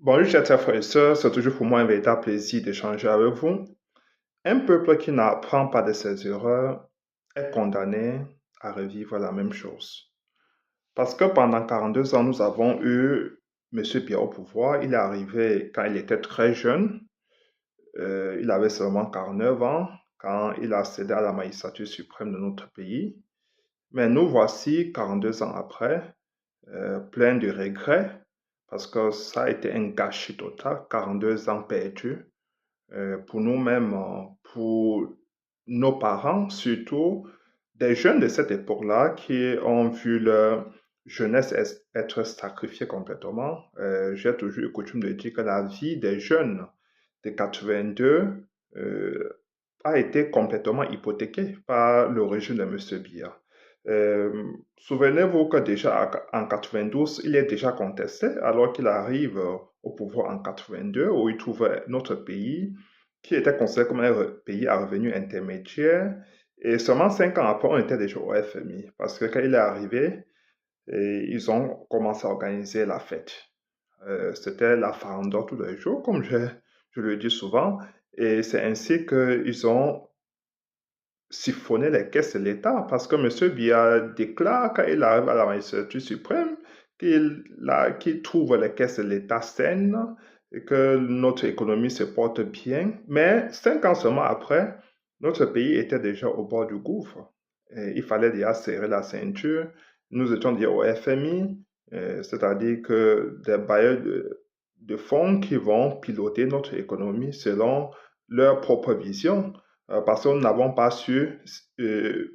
Bonjour, chers frères et sœurs, c'est toujours pour moi un véritable plaisir d'échanger avec vous. Un peuple qui n'apprend pas de ses erreurs est condamné à revivre la même chose. Parce que pendant 42 ans, nous avons eu M. Biya au pouvoir. Il est arrivé quand il était très jeune. Il avait seulement 49 ans quand il a accédé à la magistrature suprême de notre pays. Mais nous voici 42 ans après, plein de regrets, parce que ça a été un gâchis total, 42 ans perdus pour nous-mêmes, pour nos parents, surtout des jeunes de cette époque-là qui ont vu leur jeunesse être sacrifiée complètement. J'ai toujours eu coutume de dire que la vie des jeunes de 82 euh, a été complètement hypothéquée par le régime de M. Biya. Euh, Souvenez-vous que déjà en 92, il est déjà contesté alors qu'il arrive au pouvoir en 82 où il trouve notre pays qui était considéré comme un pays à revenu intermédiaire. Et seulement 5 ans après, on était déjà au FMI parce que quand il est arrivé, ils ont commencé à organiser la fête. C'était la farandole tous les jours, comme je le dis souvent. Et c'est ainsi qu'ils ont siphonné les caisses de l'État parce que M. Biya déclare, quand il arrive à la magistrature suprême, qu'il trouve les caisses de l'État saines et que notre économie se porte bien. Mais 5 ans seulement après, notre pays était déjà au bord du gouffre. Et il fallait déjà serrer la ceinture. Nous étions déjà au FMI, c'est-à-dire que des bailleurs de fonds qui vont piloter notre économie selon leur propre vision, parce que nous n'avons pas su euh,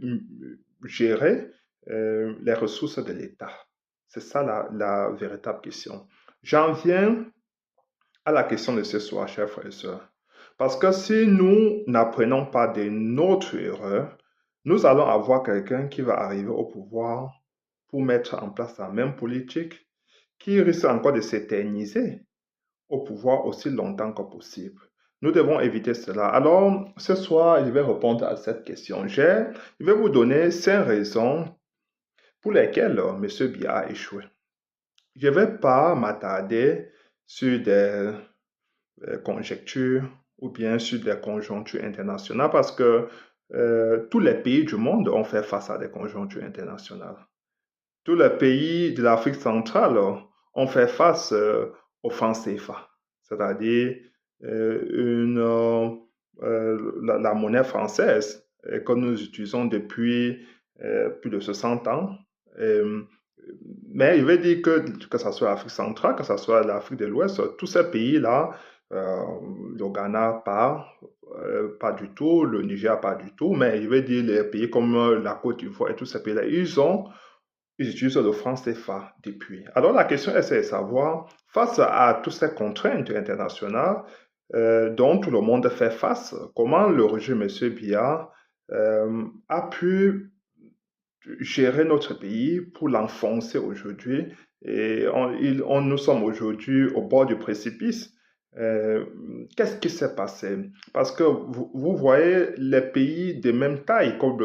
gérer les ressources de l'État. C'est ça la véritable question. J'en viens à la question de ce soir, chers frères et sœurs. Parce que si nous n'apprenons pas de notre erreur, nous allons avoir quelqu'un qui va arriver au pouvoir pour mettre en place la même politique qui risque encore de s'éterniser au pouvoir aussi longtemps que possible. Nous devons éviter cela. Alors, ce soir, je vais répondre à cette question. Je vais vous donner 5 raisons pour lesquelles M. Biya a échoué. Je ne vais pas m'attarder sur des conjectures ou bien sur des conjonctures internationales parce que tous les pays du monde ont fait face à des conjonctures internationales. Tous les pays de l'Afrique centrale ont fait face au franc CFA, c'est-à-dire la monnaie française que nous utilisons depuis plus de 60 ans. Euh, mais il veut dire que ce soit l'Afrique centrale, que ce soit l'Afrique de l'Ouest, tous ces pays-là, euh, le Ghana pas du tout, le Niger pas du tout, mais il veut dire les pays comme la Côte d'Ivoire et tous ces pays-là, ils utilisent le franc CFA depuis. Alors la question est de savoir, face à toutes ces contraintes internationales dont tout le monde fait face, comment le régime M. Biya a pu gérer notre pays pour l'enfoncer aujourd'hui. Et nous sommes aujourd'hui au bord du précipice. Euh, Qu'est-ce qui s'est passé? Parce que vous voyez, les pays de même taille comme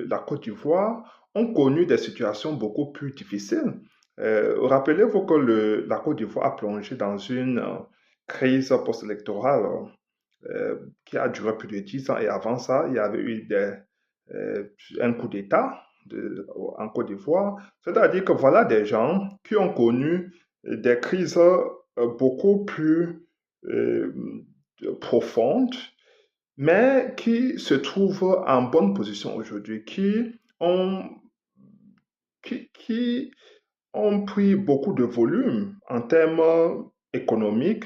la Côte d'Ivoire ont connu des situations beaucoup plus difficiles. Rappelez-vous que la Côte d'Ivoire a plongé dans une crise post-électorale qui a duré plus de 10 ans. Et avant ça, il y avait eu euh, un coup d'État en Côte d'Ivoire. C'est-à-dire que voilà des gens qui ont connu des crises beaucoup plus euh, profondes, mais qui se trouvent en bonne position aujourd'hui, ont, qui ont pris beaucoup de volume en termes économiques,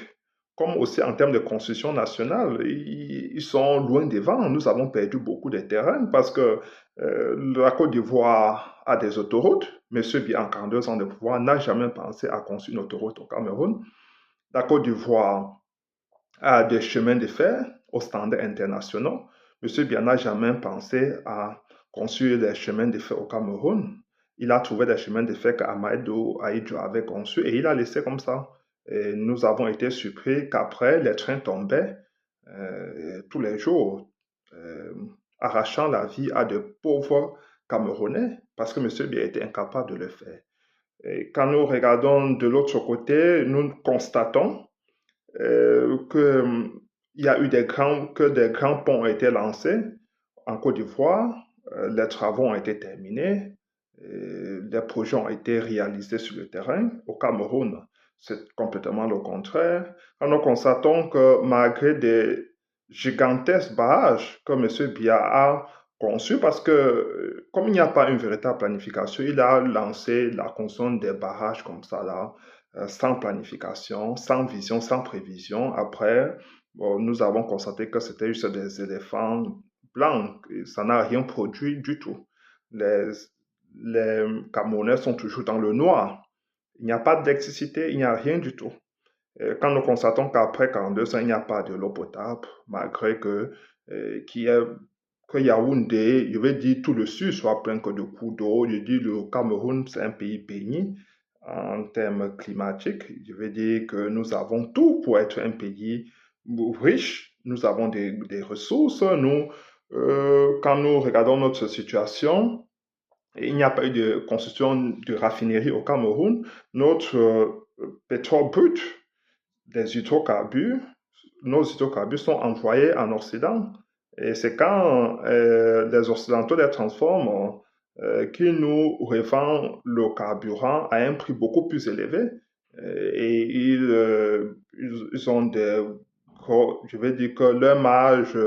comme aussi en termes de construction nationale. Ils sont loin devant. Nous avons perdu beaucoup de terrain parce que la Côte d'Ivoire a des autoroutes. Monsieur Biya, en 42 ans de pouvoir, n'a jamais pensé à construire une autoroute au Cameroun. La Côte d'Ivoire a des chemins de fer aux standards internationaux. Monsieur Biya n'a jamais pensé à construire des chemins de fer au Cameroun. Il a trouvé des chemins de fer qu'Ahmadou Ahidjo avait conçus et il a laissé comme ça. Et nous avons été surpris qu'après, les trains tombaient tous les jours, euh, arrachant la vie à de pauvres Camerounais parce que M. Biya était incapable de le faire. Et quand nous regardons de l'autre côté, nous constatons qu'il y a eu des grands ponts ont été lancés en Côte d'Ivoire, les travaux ont été terminés, les projets ont été réalisés sur le terrain. Au Cameroun, c'est complètement le contraire. Quand nous constatons que malgré des gigantesques barrages que M. Biya a conçus, parce que comme il n'y a pas une véritable planification, il a lancé la construction des barrages comme ça là, sans planification, sans vision, sans prévision. Après, bon, nous avons constaté que c'était juste des éléphants blancs. Et ça n'a rien produit du tout. Les, les Camerounais sont toujours dans le noir. Il n'y a pas d'électricité, il n'y a rien du tout. Quand nous constatons qu'après 42 ans, il n'y a pas de l'eau potable, malgré qu'il y ait que Yaoundé, je vais dire tout le sud soit plein que de coups d'eau. Je dis le Cameroun, c'est un pays béni en termes climatiques. Je vais dire que nous avons tout pour être un pays riche. Nous avons des ressources. Quand nous regardons notre situation, il n'y a pas eu de construction de raffinerie au Cameroun. Notre pétrole brut, des hydrocarbures, nos hydrocarbures sont envoyés en Occident. Et c'est quand les Occidentaux les transforment qu'ils nous revendent le carburant à un prix beaucoup plus élevé. Et ils ont je vais dire que leur marge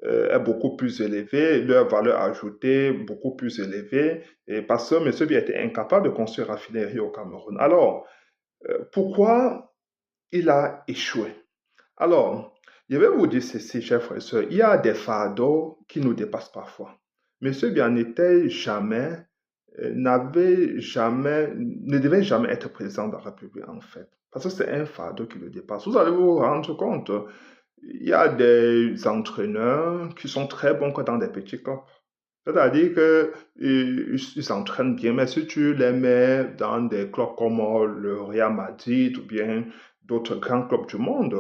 est beaucoup plus élevée, leur valeur ajoutée beaucoup plus élevée, et parce que M. Biya était incapable de construire une raffinerie au Cameroun. Alors, pourquoi il a échoué? Alors, je vais vous dire ceci, chers frères et sœurs, il y a des fardeaux qui nous dépassent parfois. Monsieur Biya n'était jamais, ne devait jamais être président de la République, en fait. Parce que c'est un fardeau qui le dépasse. Vous allez vous rendre compte, il y a des entraîneurs qui sont très bons que dans des petits clubs. C'est-à-dire qu'ils s'entraînent bien, mais si tu les mets dans des clubs comme le Real Madrid ou bien d'autres grands clubs du monde,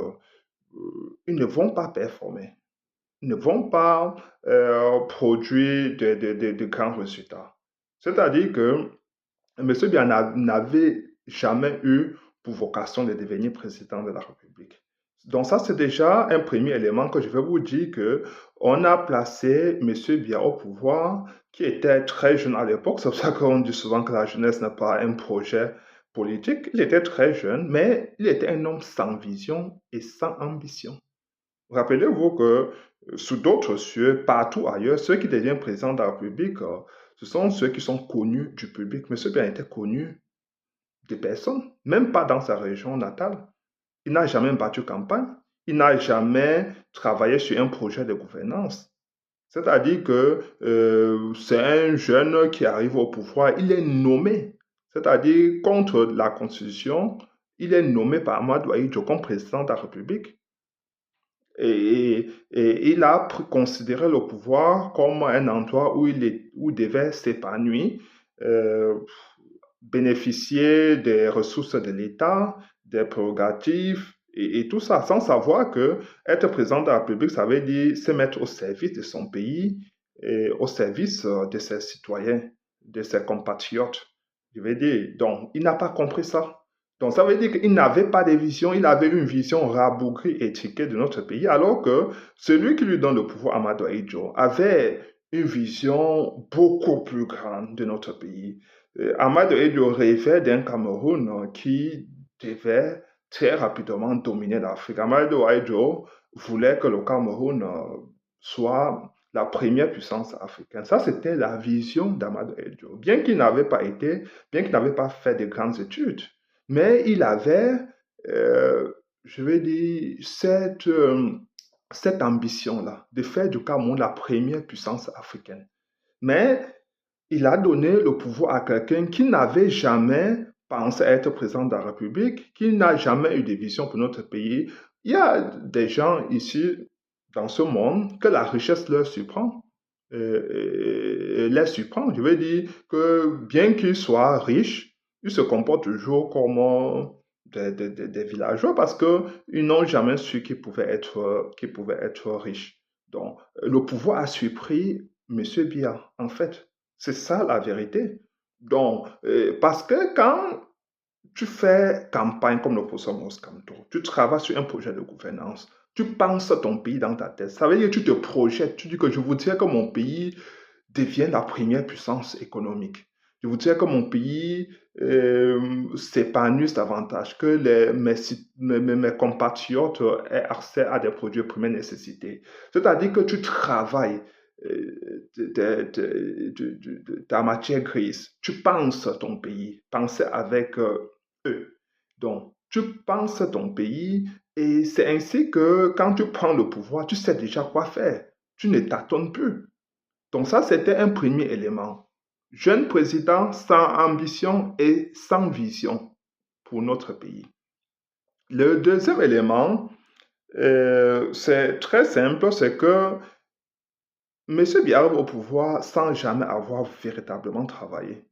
ils ne vont pas performer. Ils ne vont pas produire de grands résultats. C'est-à-dire que M. Biya n'avait jamais eu pour vocation de devenir président de la République. Donc ça, c'est déjà un premier élément que je vais vous dire que on a placé M. Biya au pouvoir, qui était très jeune à l'époque. C'est pour ça qu'on dit souvent que la jeunesse n'est pas un projet politique. Il était très jeune, mais il était un homme sans vision et sans ambition. Rappelez-vous que sous d'autres cieux, partout ailleurs, ceux qui deviennent présidents de la République, ce sont ceux qui sont connus du public. Mais ceux qui ont été connus des personnes, même pas dans sa région natale. Il n'a jamais battu campagne. Il n'a jamais travaillé sur un projet de gouvernance. C'est-à-dire que c'est un jeune qui arrive au pouvoir, il est nommé. C'est-à-dire contre la Constitution, il est nommé par Amadou Ahidjo comme président de la République. Et il a considéré le pouvoir comme un endroit où où il devait s'épanouir, euh, bénéficier des ressources de l'État, des prérogatives et tout ça, sans savoir que être président de la République, ça veut dire se mettre au service de son pays et au service de ses citoyens, de ses compatriotes. Je veux dire, donc, il n'a pas compris ça. Donc, ça veut dire qu'il n'avait pas de vision, il avait une vision rabougrie et étriquée de notre pays, alors que celui qui lui donne le pouvoir, Amadou Ahidjo, avait une vision beaucoup plus grande de notre pays. Amadou Ahidjo rêvait d'un Cameroun qui devait très rapidement dominer l'Afrique. Amadou Ahidjo voulait que le Cameroun soit la première puissance africaine. Ça, c'était la vision d'Amadou Ahidjo. Bien qu'il n'avait pas fait de grandes études, mais il avait, je vais dire, cette ambition-là de faire du Cameroun la première puissance africaine. Mais il a donné le pouvoir à quelqu'un qui n'avait jamais pensé être président de la République, qui n'a jamais eu de vision pour notre pays. Il y a des gens ici, dans ce monde, que la richesse leur surprend. Les surprend. Je veux dire que bien qu'ils soient riches, ils se comportent toujours comme des villageois parce qu'ils n'ont jamais su qu'ils pouvaient être riches. Donc, le pouvoir a surpris M. Biya, en fait. C'est ça la vérité. Donc, parce que quand tu fais campagne comme le professeur Moscanto, tu travailles sur un projet de gouvernance, tu penses ton pays dans ta tête. Ça veut dire que tu te projettes, tu dis que je voudrais que mon pays devienne la première puissance économique. Je voudrais que mon pays s'épanouisse davantage, que mes compatriotes aient accès à des produits de première nécessité. C'est-à-dire que tu travailles ta matière grise. Tu penses ton pays, penser avec eux. Donc, tu penses ton pays et c'est ainsi que quand tu prends le pouvoir, tu sais déjà quoi faire. Tu ne tâtonnes plus. Donc ça, c'était un premier élément. Jeune président sans ambition et sans vision pour notre pays. Le deuxième élément, c'est très simple, c'est que M. Biya arrive au pouvoir sans jamais avoir véritablement travaillé.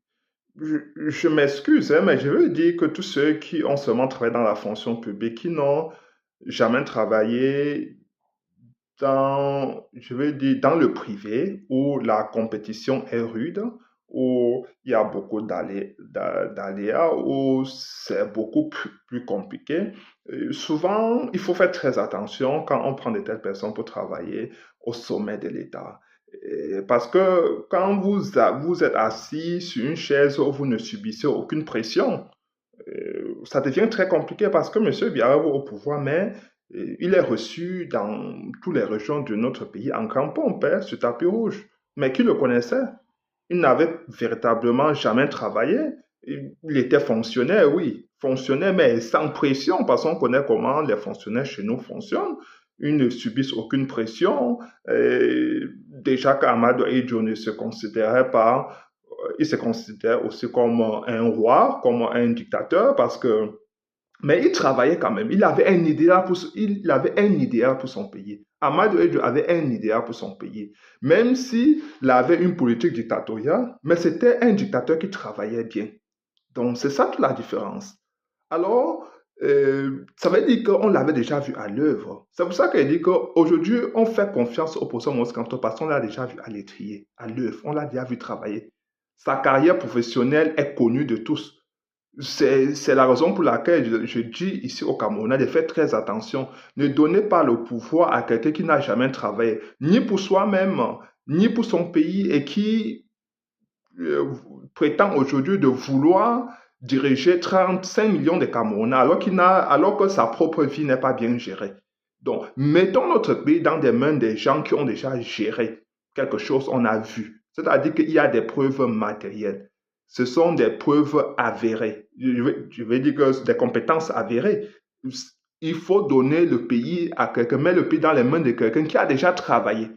Je m'excuse, hein, mais je veux dire que tous ceux qui ont seulement travaillé dans la fonction publique, qui n'ont jamais travaillé je veux dire, dans le privé, où la compétition est rude, où il y a beaucoup d'aléas, où c'est beaucoup plus compliqué. Souvent, il faut faire très attention quand on prend de telles personnes pour travailler au sommet de l'État. Parce que quand vous êtes assis sur une chaise où vous ne subissez aucune pression, ça devient très compliqué parce que M. Biya au pouvoir, mais il est reçu dans toutes les régions de notre pays en grand pompe, hein, sur tapis rouge. Mais qui le connaissait? Il n'avait véritablement jamais travaillé. Il était fonctionnaire, oui, fonctionnaire, mais sans pression, parce qu'on connaît comment les fonctionnaires chez nous fonctionnent. Ils ne subissent aucune pression. Déjà qu'Amadou Ahidjo ne se considérait pas, il se considère aussi comme un roi, comme un dictateur, parce que mais il travaillait quand même. Il avait un idéal pour son pays. Amadou Ahidjo avait un idéal pour son pays. Même s'il avait une politique dictatoriale, mais c'était un dictateur qui travaillait bien. Donc, c'est ça toute la différence. Alors, ça veut dire qu'on l'avait déjà vu à l'œuvre. C'est pour ça qu'il dit qu'aujourd'hui, on fait confiance au professeur Moïse Kamto parce qu'on l'a déjà vu à l'étrier, à l'œuvre. On l'a déjà vu travailler. Sa carrière professionnelle est connue de tous. C'est la raison pour laquelle je dis ici au Cameroun de faire très attention. Ne donnez pas le pouvoir à quelqu'un qui n'a jamais travaillé, ni pour soi-même, ni pour son pays, et qui euh, prétend aujourd'hui de vouloir diriger 35 millions de Camerounais alors que sa propre vie n'est pas bien gérée. Donc, mettons notre pays dans des mains des gens qui ont déjà géré quelque chose, on a vu. C'est-à-dire qu'il y a des preuves matérielles. Ce sont des preuves avérées. Je veux dire que des compétences avérées. Il faut donner le pays à quelqu'un, mettre le pays dans les mains de quelqu'un qui a déjà travaillé.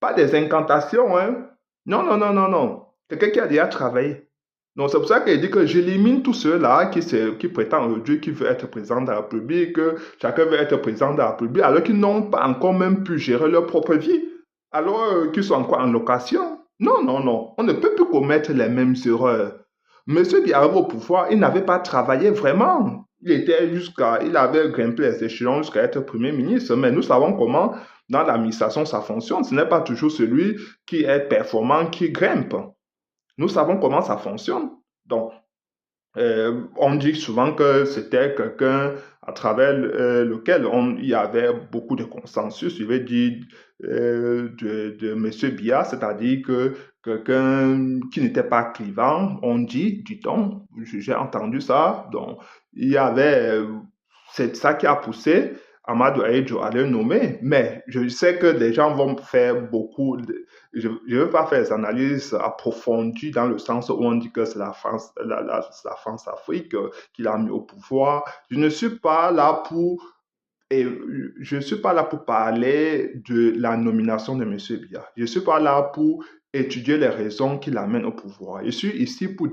Pas des incantations, hein. Non, non, non, non, non. Quelqu'un qui a déjà travaillé. Donc, c'est pour ça qu'il dit que j'élimine tous ceux-là qui prétendent aujourd'hui qu'ils veulent être président de la République, que chacun veut être président de la République, alors qu'ils n'ont pas encore même pu gérer leur propre vie, alors qu'ils sont encore en location. Non, non, non. On ne peut plus commettre les mêmes erreurs. Monsieur qui arrive au pouvoir, il n'avait pas travaillé vraiment. Il avait grimpé les échelons jusqu'à être Premier ministre, mais nous savons comment dans l'administration ça fonctionne. Ce n'est pas toujours celui qui est performant qui grimpe. Nous savons comment ça fonctionne. Donc, on dit souvent que c'était quelqu'un à travers lequel il y avait beaucoup de consensus, je vais dire, de M. Biya, c'est-à-dire que quelqu'un qui n'était pas clivant, on dit-on, j'ai entendu ça, donc il y avait, c'est ça qui a poussé Amadou Ahidjo à le nommer, mais je sais que les gens vont faire je ne veux pas faire des analyses approfondies dans le sens où on dit que c'est la France-Afrique qui l'a mis au pouvoir. Je ne suis pas là et je ne suis pas là pour parler de la nomination de M. Biya. Je ne suis pas là pour étudier les raisons qui l'amènent au pouvoir. Je suis ici pour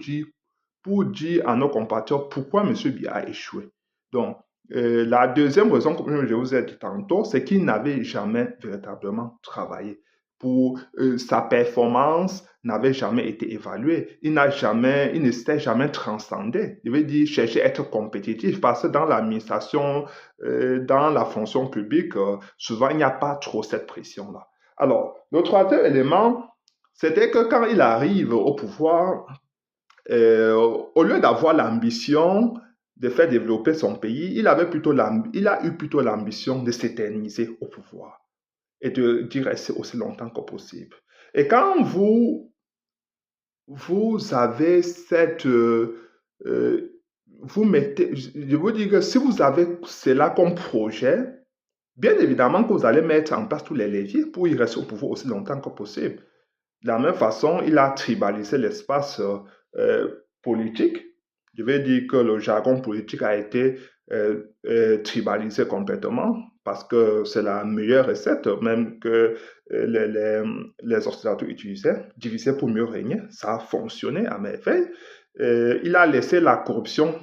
dire à nos compatriotes pourquoi M. Biya a échoué. Donc, la deuxième raison, comme je vous ai dit tantôt, c'est qu'il n'avait jamais véritablement travaillé. Sa performance n'avait jamais été évaluée. Il ne s'était jamais transcendé. Je veux dire, chercher à être compétitif parce que dans l'administration, dans la fonction publique, souvent, il n'y a pas trop cette pression-là. Alors, le troisième élément, c'était que quand il arrive au pouvoir, Au lieu d'avoir l'ambition de faire développer son pays, il a eu plutôt l'ambition de s'éterniser au pouvoir et d'y rester aussi longtemps que possible. Et quand vous avez euh, vous mettez, je vous dis que si vous avez cela comme projet, bien évidemment que vous allez mettre en place tous les leviers pour y rester au pouvoir aussi longtemps que possible. De la même façon, il a tribalisé l'espace politique. Je vais dire que le jargon politique a été tribalisé complètement parce que c'est la meilleure recette, même que les Occidentaux utilisaient, diviser pour mieux régner. Ça a fonctionné à merveille. Il a laissé la corruption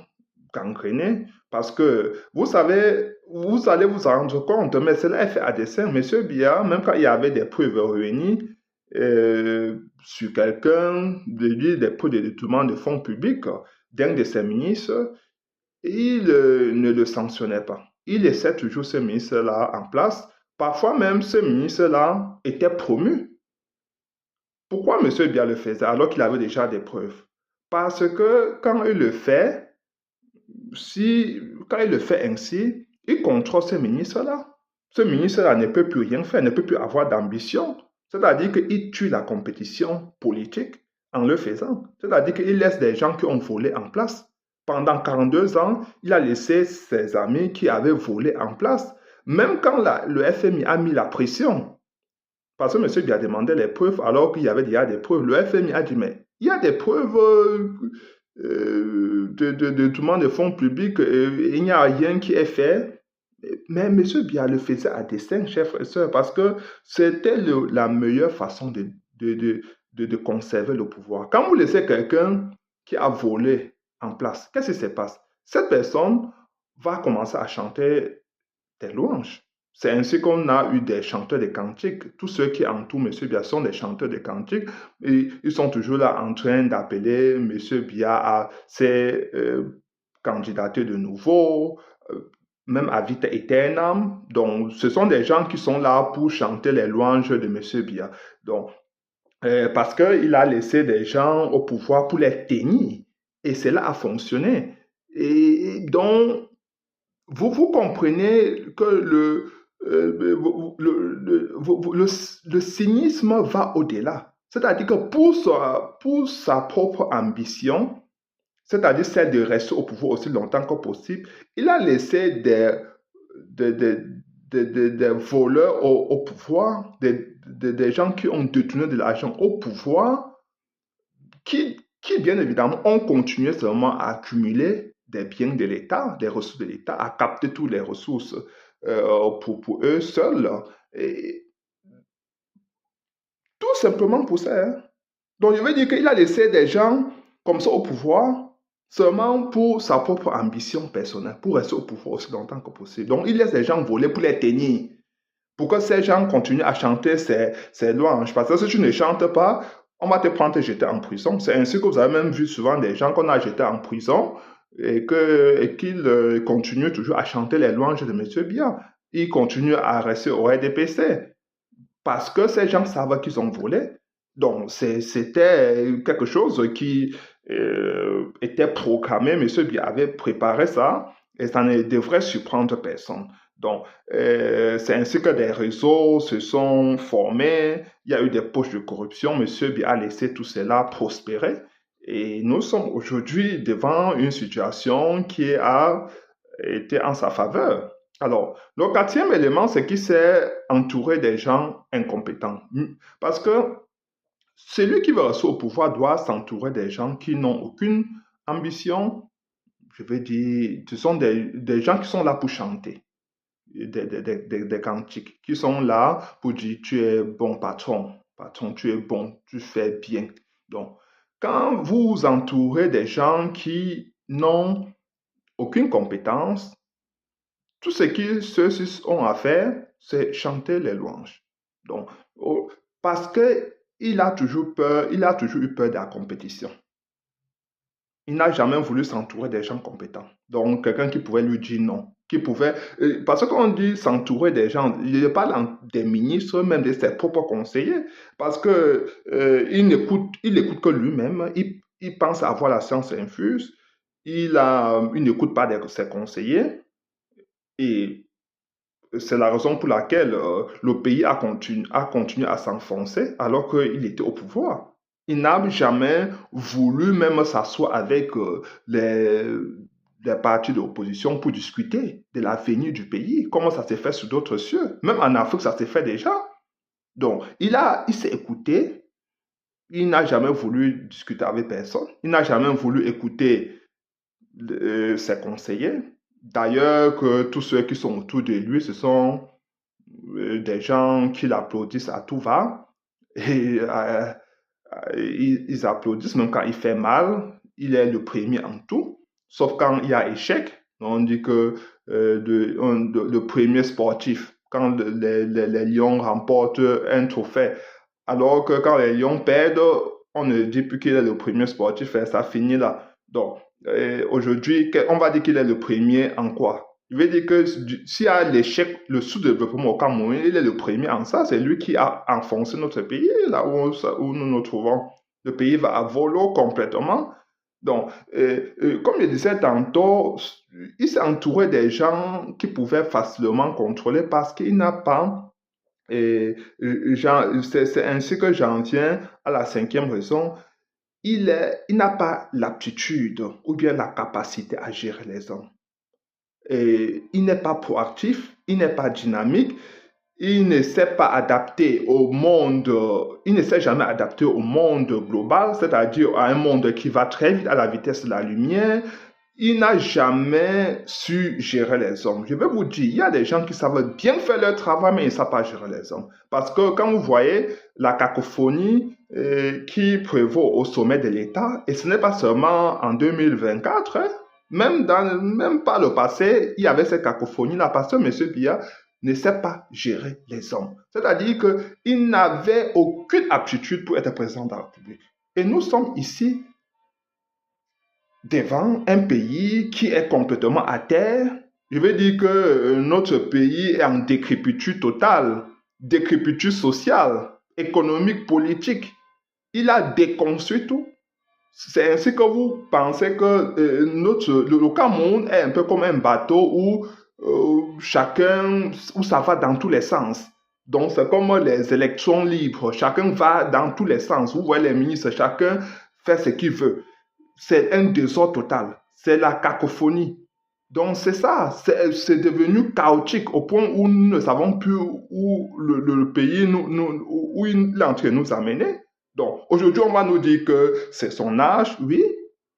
gangréner parce que, vous savez, vous allez vous en rendre compte, mais cela est fait à dessein. Monsieur Biya, même quand il y avait des preuves réunies, sur quelqu'un, de lui, des preuves de détournement de fonds publics d'un de ses ministres, il ne le sanctionnait pas. Il laissait toujours ce ministre-là en place. Parfois même, ce ministre-là était promu. Pourquoi M. Biya le faisait alors qu'il avait déjà des preuves? Parce que quand il le fait, quand il le fait ainsi, il contrôle ce ministre-là. Ce ministre-là ne peut plus rien faire, ne peut plus avoir d'ambition. C'est-à-dire qu'il tue la compétition politique en le faisant. C'est-à-dire qu'il laisse des gens qui ont volé en place. Pendant 42 ans, il a laissé ses amis qui avaient volé en place. Même quand le FMI a mis la pression, parce que monsieur lui a demandé les preuves alors qu'il y avait déjà des preuves, le FMI a dit, mais il y a des preuves de tout le monde de fonds publics, il n'y a rien qui est fait. Mais M. Biya le faisait à dessein, chers frères et sœurs, parce que c'était la meilleure façon de conserver le pouvoir. Quand vous laissez quelqu'un qui a volé en place, qu'est-ce qui se passe? Cette personne va commencer à chanter des louanges. C'est ainsi qu'on a eu des chanteurs de cantiques. Tous ceux qui entourent M. Biya sont des chanteurs de cantiques. Et ils sont toujours là en train d'appeler M. Biya à ses candidatures de nouveau, même à vita aeternam. Donc, ce sont des gens qui sont là pour chanter les louanges de M. Biya. Donc, parce qu'il a laissé des gens au pouvoir pour les tenir. Et cela a fonctionné. Et donc, vous comprenez que le cynisme va au-delà. C'est-à-dire que pour sa propre ambition, c'est-à-dire celle de rester au pouvoir aussi longtemps que possible, il a laissé des, des, des voleurs au pouvoir, des gens qui ont détourné de l'argent au pouvoir, qui bien évidemment ont continué seulement à accumuler des biens de l'État, des ressources de l'État, à capter toutes les ressources pour eux seuls. Et tout simplement pour ça. Hein. Donc je veux dire qu'il a laissé des gens comme ça au pouvoir seulement pour sa propre ambition personnelle, pour rester au pouvoir aussi longtemps que possible. Donc il laisse des gens voler pour les tenir. Pour que ces gens continuent à chanter ces louanges. Parce que si tu ne chantes pas, on va te prendre et te jeter en prison. C'est ainsi que vous avez même vu souvent des gens qu'on a jetés en prison et qu'ils continuent toujours à chanter les louanges de M. Biya. Ils continuent à rester au RDPC parce que ces gens savent qu'ils ont volé. Donc, c'était quelque chose qui était programmé. M. Biya avait préparé ça et ça ne devrait surprendre personne. Donc, c'est ainsi que des réseaux se sont formés. Il y a eu des poches de corruption. M. Biya a laissé tout cela prospérer. Et nous sommes aujourd'hui devant une situation qui a été en sa faveur. Alors, le quatrième élément, c'est qu'il s'est entouré des gens incompétents. Parce que celui qui veut rester au pouvoir doit s'entourer des gens qui n'ont aucune ambition. Je veux dire, ce sont des gens qui sont là pour chanter, des cantiques, qui sont là pour dire tu es bon patron, patron, tu es bon, tu fais bien. Donc, quand vous vous entourez des gens qui n'ont aucune compétence, tout ce que ceux-ci ont à faire, c'est chanter les louanges. Donc, parce que il a toujours eu peur de la compétition. Il n'a jamais voulu s'entourer des gens compétents. Donc, quelqu'un qui pouvait lui dire non. Parce qu'on dit s'entourer des gens, il parle des ministres, même de ses propres conseillers, parce que il n'écoute que lui-même. il pense avoir la science infuse, il n'écoute pas ses conseillers et c'est la raison pour laquelle le pays a continué à s'enfoncer alors qu'il était au pouvoir. Il n'a jamais voulu même s'asseoir avec les partis de l'opposition pour discuter de l'avenir du pays, comment ça s'est fait sur d'autres cieux. Même en Afrique, ça s'est fait déjà. Donc, il s'est écouté, il n'a jamais voulu discuter avec personne, il n'a jamais voulu écouter ses conseillers. D'ailleurs, que tous ceux qui sont autour de lui, ce sont des gens qui l'applaudissent à tout va. Et ils applaudissent même quand il fait mal. Il est le premier en tout. Sauf quand il y a échec. On dit que le premier sportif, quand les Lions remportent un trophée, alors que quand les Lions perdent, on ne dit plus qu'il est le premier sportif et ça finit là. Donc, aujourd'hui, on va dire qu'il est le premier en quoi? Je veux dire que s'il y a l'échec, le sous-développement au Cameroun, il est le premier en ça. C'est lui qui a enfoncé notre pays, là où nous nous trouvons. Le pays va à volo complètement. Donc, comme je disais tantôt, il s'est entouré des gens qui pouvaient facilement contrôler parce qu'il n'a pas. Et c'est ainsi que j'en viens à la cinquième raison. Il n'a pas l'aptitude ou bien la capacité à gérer les hommes. Et il n'est pas proactif, il n'est pas dynamique, il ne s'est pas adapté au monde, il ne s'est jamais adapté au monde global, c'est-à-dire à un monde qui va très vite à la vitesse de la lumière. Il n'a jamais su gérer les hommes. Je vais vous dire, il y a des gens qui savent bien faire leur travail, mais ils ne savent pas gérer les hommes. Parce que quand vous voyez la cacophonie qui prévaut au sommet de l'État, et ce n'est pas seulement en 2024, hein, même par le passé, il y avait cette cacophonie-là, parce que M. Biya ne sait pas gérer les hommes. C'est-à-dire qu'il n'avait aucune aptitude pour être président de la République. Et nous sommes ici devant un pays qui est complètement à terre. Je veux dire que notre pays est en décrépitude totale, décrépitude sociale, économique, politique. Il a déconstruit tout. C'est ainsi que vous pensez que le Cameroun est un peu comme un bateau où où ça va dans tous les sens. Donc c'est comme les électrons libres, chacun va dans tous les sens. Vous voyez les ministres, chacun fait ce qu'il veut. C'est un désordre total. C'est la cacophonie. Donc c'est ça, c'est devenu chaotique au point où nous ne savons plus où le pays où il est en train de nous amener. Donc aujourd'hui on va nous dire que c'est son âge, oui,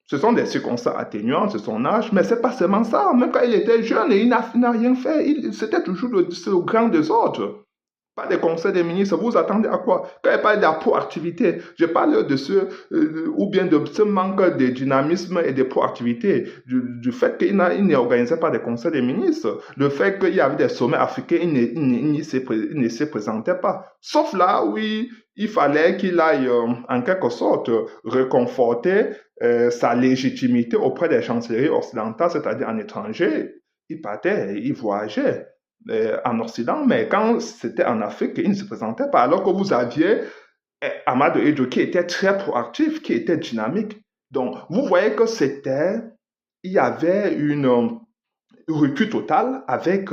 ce sont des circonstances atténuantes, c'est son âge, mais c'est pas seulement ça. Même quand il était jeune, il n'a rien fait, c'était toujours le grand désordre. Pas des conseils des ministres, vous attendez à quoi? Quand je parle de la proactivité, je parle de ou bien de ce manque de dynamisme et de proactivité, du fait qu'il n'organisait pas des conseils des ministres, le fait qu'il y avait des sommets africains, il ne se présentait pas. Sauf là où il fallait qu'il aille en quelque sorte réconforter sa légitimité auprès des chancelleries occidentales, c'est-à-dire en étranger. Il partait, il voyageait en Occident, mais quand c'était en Afrique, il ne se présentait pas. Alors que vous aviez Amadou Edjo qui était très proactif, qui était dynamique. Donc, vous voyez que il y avait une recul total avec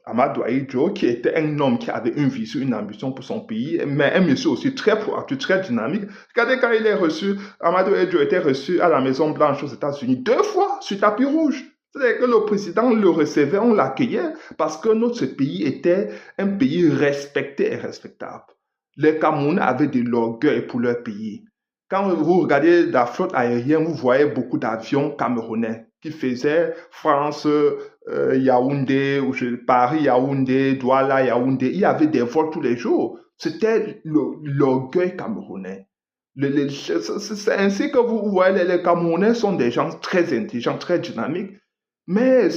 Amadou Edjo qui était un homme qui avait une vision, une ambition pour son pays, mais un monsieur aussi très proactif, très dynamique. Regardez quand il est reçu, Amadou Edjo était reçu à la Maison Blanche aux États-Unis 2 fois sur tapis rouge. C'est-à-dire que le président le recevait, on l'accueillait, parce que notre pays était un pays respecté et respectable. Les Camerounais avaient de l'orgueil pour leur pays. Quand vous regardez la flotte aérienne, vous voyez beaucoup d'avions camerounais qui faisaient France, Yaoundé, Paris, Yaoundé, Douala, Yaoundé. Il y avait des vols tous les jours. C'était l'orgueil camerounais. C'est ainsi que vous voyez, les Camerounais sont des gens très intelligents, très dynamiques. Mais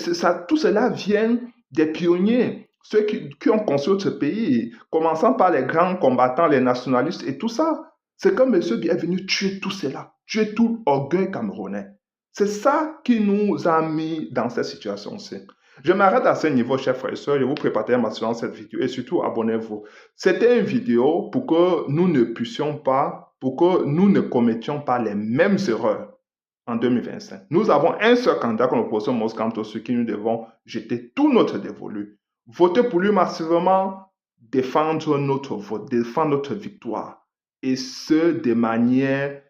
tout cela vient des pionniers, ceux qui ont construit ce pays, commençant par les grands combattants, les nationalistes et tout ça. C'est comme M. Biya est venu tuer tout cela, tuer tout l'orgueil camerounais. C'est ça qui nous a mis dans cette situation-ci. Je m'arrête à ce niveau, chers frères et sœurs. Je vous prépare massivement cette vidéo et surtout abonnez-vous. C'était une vidéo pour que nous ne puissions pas pour que nous ne commettions pas les mêmes erreurs en 2025. Nous avons un seul candidat comme le professeur Moscanto sur qui nous devons jeter tout notre dévolu. Voter pour lui massivement, défendre notre vote, défendre notre victoire. Et ce, de manière,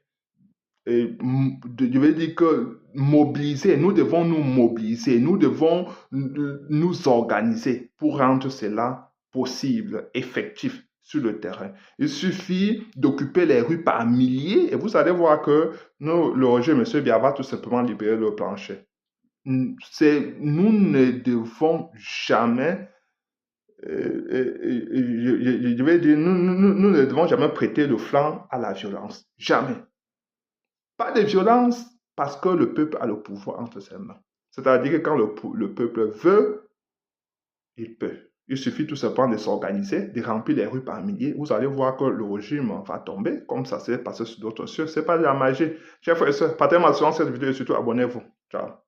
je veux dire que mobiliser, nous devons nous mobiliser, nous devons nous organiser pour rendre cela possible, effectif sur le terrain. Il suffit d'occuper les rues par milliers et vous allez voir que le Roger, M. Biya va tout simplement libérer le plancher. Nous ne devons jamais, je vais dire, nous ne devons jamais prêter le flanc à la violence. Jamais. Pas de violence parce que le peuple a le pouvoir entre ses mains. C'est-à-dire que quand le peuple veut, il peut. Il suffit tout simplement de s'organiser, de remplir les rues par milliers. Vous allez voir que le régime va tomber, comme ça s'est passé sur d'autres cieux. Ce n'est pas de la magie. Chers frères et sœurs, partagez-moi cette vidéo et surtout abonnez-vous. Ciao.